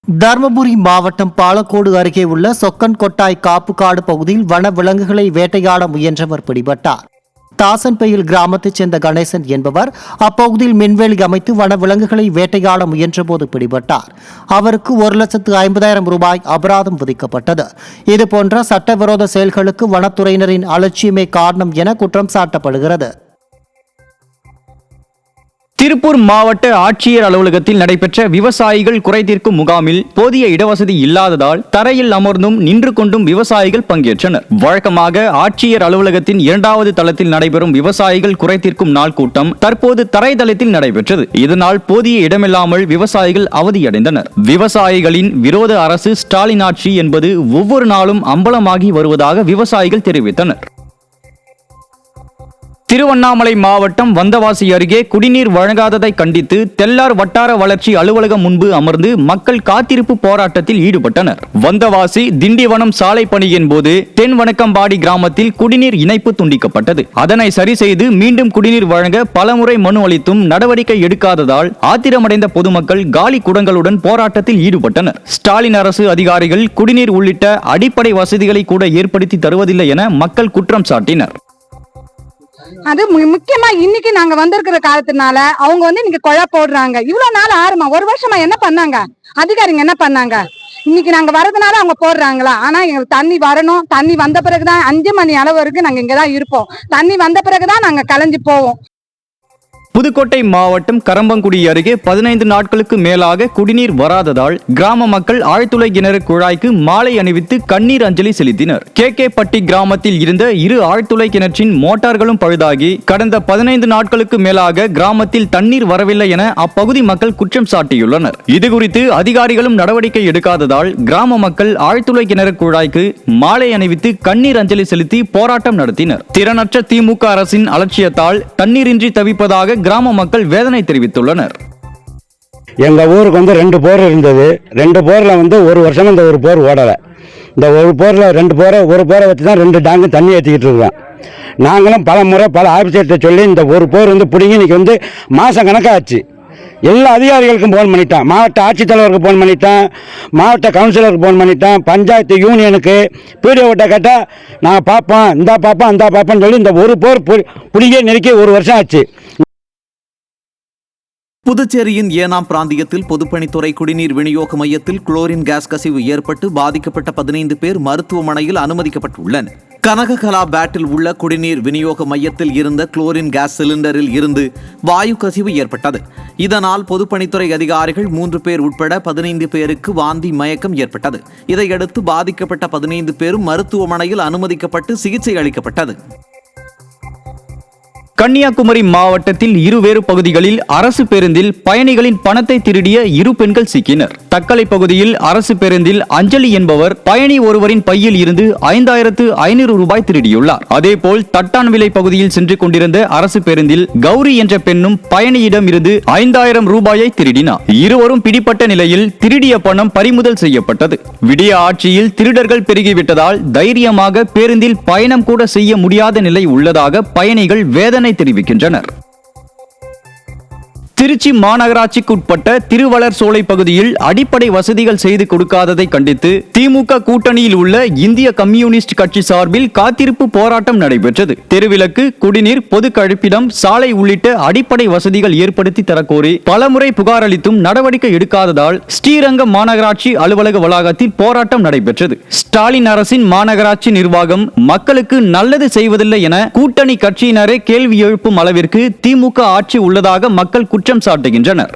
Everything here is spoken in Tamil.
தருமபுரி மாவட்டம் பாலக்கோடு அருகே உள்ள சொக்கன் கொட்டாய் காப்புக்காடு பகுதியில் வன விலங்குகளை வேட்டையாட முயன்றவர் பிடிபட்டார். தாசன்பயில் கிராமத்தைச் சேர்ந்த கணேசன் என்பவர் அப்பகுதியில் மின்வேலி அமைத்து வன விலங்குகளை வேட்டையாட முயன்றபோது பிடிபட்டார். அவருக்கு 1,50,000 ரூபாய் அபராதம் விதிக்கப்பட்டது. இதுபோன்ற சட்டவிரோத செயல்களுக்கு வனத்துறையினரின் அலட்சியமே காரணம் என குற்றம் சாட்டப்படுகிறது. திருப்பூர் மாவட்ட ஆட்சியர் அலுவலகத்தில் நடைபெற்ற விவசாயிகள் குறைதீர்க்கும் முகாமில் போதிய இடவசதி இல்லாததால் தரையில் அமர்ந்தும் நின்று கொண்டும் விவசாயிகள் பங்கேற்றனர். வழக்கமாக ஆட்சியர் அலுவலகத்தின் 2வது தளத்தில் நடைபெறும் விவசாயிகள் குறைதீர்க்கும் நாள் கூட்டம் தற்போது தரைதளத்தில் நடைபெற்றது. இதனால் போதிய இடமில்லாமல் விவசாயிகள் அவதியடைந்தனர். விவசாயிகளின் விரோத அரசு ஸ்டாலின் ஆட்சி என்பது ஒவ்வொரு நாளும் அம்பலமாகி வருவதாக விவசாயிகள் தெரிவித்தனர். திருவண்ணாமலை மாவட்டம் வந்தவாசி அருகே குடிநீர் வழங்காததை கண்டித்து தெல்லார் வட்டார வளர்ச்சி அலுவலகம் முன்பு அமர்ந்து மக்கள் காத்திருப்பு போராட்டத்தில் ஈடுபட்டனர். வந்தவாசி திண்டிவனம் சாலை பணியின் போது தென்வணக்கம்பாடி கிராமத்தில் குடிநீர் இணைப்பு துண்டிக்கப்பட்டது. அதனை சரி செய்து மீண்டும் குடிநீர் வழங்க பலமுறை மனு அளித்தும் நடவடிக்கை எடுக்காததால் ஆத்திரமடைந்த பொதுமக்கள் காலி குடங்களுடன் போராட்டத்தில் ஈடுபட்டனர். ஸ்டாலின் அரசு அதிகாரிகள் குடிநீர் உள்ளிட்ட அடிப்படை வசதிகளை கூட ஏற்படுத்தி தருவதில்லை என மக்கள் குற்றம் சாட்டினர். அது முக்கியமா இன்னைக்கு நாங்க வந்திருக்கிற காலத்தினால அவங்க இன்னைக்கு கொலை போடுறாங்க. இவ்வளவு நாள் ஆறுமா 1 வருஷமா என்ன பண்ணாங்க அதிகாரிங்க? என்ன பண்ணாங்க? இன்னைக்கு நாங்க வரதுனால அவங்க போடுறாங்களா? ஆனா எங்களுக்கு தண்ணி வரணும். தண்ணி வந்த பிறகுதான் 5 மணி அளவு வரைக்கும் நாங்க இங்கதான் இருப்போம். தண்ணி வந்த பிறகுதான் நாங்க கலைஞ்சு போவோம். புதுக்கோட்டை மாவட்டம் கரம்பங்குடி அருகே 15 நாட்களுக்கு மேலாக குடிநீர் வராததால் கிராம மக்கள் ஆழ்துளை கிணறு குழாய்க்கு மாலை அணிவித்து கண்ணீர் அஞ்சலி செலுத்தினர். கேகேப்பட்டி கிராமத்தில் இருந்த 2 ஆழ்துளை கிணற்றின் மோட்டார்களும் பழுதாகி கடந்த 15 நாட்களுக்கு மேலாக கிராமத்தில் தண்ணீர் வரவில்லை என அப்பகுதி மக்கள் குற்றம் சாட்டியுள்ளனர். இதுகுறித்து அதிகாரிகளும் நடவடிக்கை எடுக்காததால் கிராம மக்கள் ஆழ்துளை கிணறு குழாய்க்கு மாலை அணிவித்து கண்ணீர் அஞ்சலி செலுத்தி போராட்டம் நடத்தினர். திறனற்ற திமுக அரசின் அலட்சியத்தால் தண்ணீரின்றி தவிப்பதாக கிராம மக்கள் வேதனை தெரிவித்துள்ளனர். எங்க ஊருக்கு 2 போர் இருந்தது. 2 போர்ல 1 வருஷம் இந்த ஒரு போர் ஓடல. இந்த ஒரு போர்ல 2 போரை ஒரு போரை வச்சு தான் 2 டேங்கு தண்ணி ஏற்றிக்கிட்டு இருக்கோம். நாங்களும் பல முறை பல ஆபீசர்கிட்ட சொல்லி இந்த ஒரு போர் பிடிங்கி இன்னைக்கு மாசம் கணக்காச்சு. எல்லா அதிகாரிகளுக்கும் போன் பண்ணிட்டான். மாவட்ட ஆட்சித்தலைவருக்கு போன் பண்ணிட்டான், மாவட்ட கவுன்சிலருக்கு போன் பண்ணிட்டான், பஞ்சாயத்து யூனியனுக்கு பிடிஓட்ட கேட்டால் நான் பார்ப்போம், இந்த பார்ப்போம் அந்த பார்ப்போம்னு சொல்லி இந்த ஒரு போர் பிடிங்கே நெருக்கி 1 வருஷம் ஆச்சு. புதுச்சேரியின் ஏனாம் பிராந்தியத்தில் பொதுப்பணித்துறை குடிநீர் விநியோக மையத்தில் குளோரின் கேஸ் கசிவு ஏற்பட்டு பாதிக்கப்பட்ட 15 பேர் மருத்துவமனையில் அனுமதிக்கப்பட்டுள்ளனர். கனககலா பேட்டில் உள்ள குடிநீர் விநியோக மையத்தில் இருந்த குளோரின் கேஸ் சிலிண்டரில் இருந்து வாயு கசிவு ஏற்பட்டது. இதனால் பொதுப்பணித்துறை அதிகாரிகள் 3 பேர் உட்பட 15 பேருக்கு வாந்தி மயக்கம் ஏற்பட்டது. இதையடுத்து பாதிக்கப்பட்ட 15 பேரும் மருத்துவமனையில் அனுமதிக்கப்பட்டு சிகிச்சை அளிக்கப்பட்டது. கன்னியாகுமரி மாவட்டத்தில் 2 வேறு பகுதிகளில் அரசு பேருந்தில் பயணிகளின் பணத்தை திருடிய 2 பெண்கள் சிக்கினர். தக்கலை பகுதியில் அரசு பேருந்தில் அஞ்சலி என்பவர் பயணி ஒருவரின் பையில் இருந்து 5,500 ரூபாய் திருடியுள்ளார். அதேபோல் தட்டான்விலை பகுதியில் சென்று கொண்டிருந்த அரசு பேருந்தில் கௌரி என்ற பெண்ணும் பயணியிடம் இருந்து 5,000 ரூபாயை திருடினார். இருவரும் பிடிப்பட்ட நிலையில் திருடிய பணம் பறிமுதல் செய்யப்பட்டது. விடிய ஆட்சியில் திருடர்கள் பெருகிவிட்டதால் தைரியமாக பேருந்தில் பயணம் கூட செய்ய முடியாத நிலை உள்ளதாக பயணிகள் வேதனை தெரிவிக்கின்றனர். திருச்சி மாநகராட்சிக்கு உட்பட்ட திருவளர் சோலை பகுதியில் அடிப்படை வசதிகள் செய்து கொடுக்காததை கண்டித்து திமுக கூட்டணியில் உள்ள இந்திய கம்யூனிஸ்ட் கட்சி சார்பில் காத்திருப்பு போராட்டம் நடைபெற்றது. தெருவிளக்கு, குடிநீர், பொது கழிப்பிடம், சாலை உள்ளிட்ட அடிப்படை வசதிகள் ஏற்படுத்தி தரக்கோரி பலமுறை புகார் அளித்தும் நடவடிக்கை எடுக்காததால் ஸ்ரீரங்கம் மாநகராட்சி அலுவலக வளாகத்தில் போராட்டம் நடைபெற்றது. ஸ்டாலின் அரசின் மாநகராட்சி நிர்வாகம் மக்களுக்கு நல்லது செய்வதில்லை என கூட்டணி கட்சியினரே கேள்வி எழுப்பும் அளவிற்கு திமுக ஆட்சி உள்ளதாக மக்கள் குற்றம் சாட்டுகின்றனர்.